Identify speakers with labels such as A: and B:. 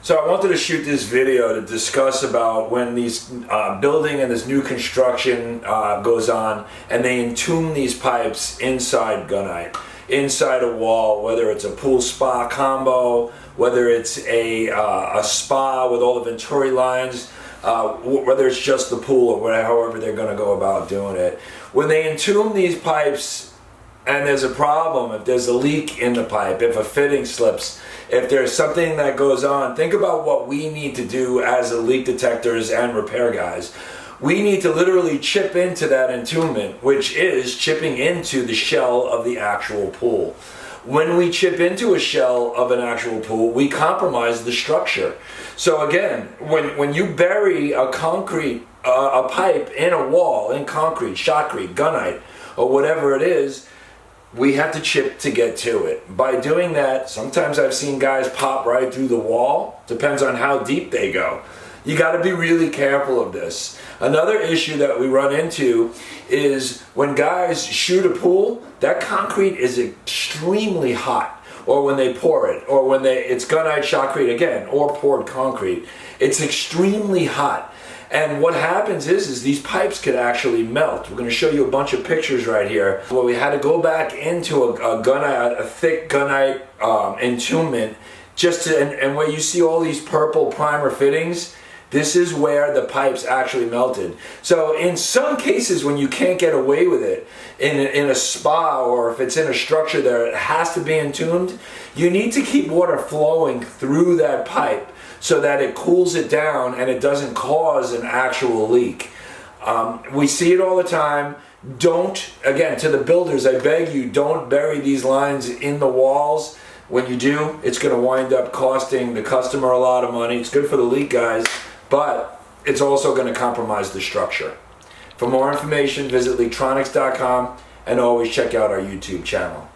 A: So I wanted to shoot this video to discuss about when these building and this new construction goes on and they entomb these pipes inside gunite, inside a wall, whether it's a pool spa combo, whether it's a spa with all the venturi lines, whether it's just the pool or whatever, however they're going to go about doing it. When they entomb these pipes and there's a problem, if there's a leak in the pipe, if a fitting slips, if there's something that goes on, think about what we need to do as a leak detectors and repair guys. We need to literally chip into that entombment, which is chipping into the shell of the actual pool. When we chip into a shell of an actual pool, we compromise the structure. So again, when you bury a concrete, a pipe in a wall, in concrete, shotcrete, gunite, or whatever it is, we have to chip to get to it. By doing that, sometimes I've seen guys pop right through the wall. Depends on how deep they go. You got to be really careful of this. Another issue that we run into is when guys shoot a pool, that concrete is extremely hot. Or when they pour it, or when it's gunite, shotcrete again, or poured concrete. It's extremely hot. And what happens is these pipes could actually melt. We're going to show you a bunch of pictures right here. Well, we had to go back into a thick gunite entombment, and where you see all these purple primer fittings, this is where the pipes actually melted. So in some cases, when you can't get away with it, in a spa or if it's in a structure that it has to be entombed, you need to keep water flowing through that pipe so that it cools it down and it doesn't cause an actual leak. We see it all the time. Again, to the builders, I beg you, don't bury these lines in the walls. When you do, it's going to wind up costing the customer a lot of money. It's good for the leak guys, but it's also going to compromise the structure. For more information, visit Leaktronics.com and always check out our YouTube channel.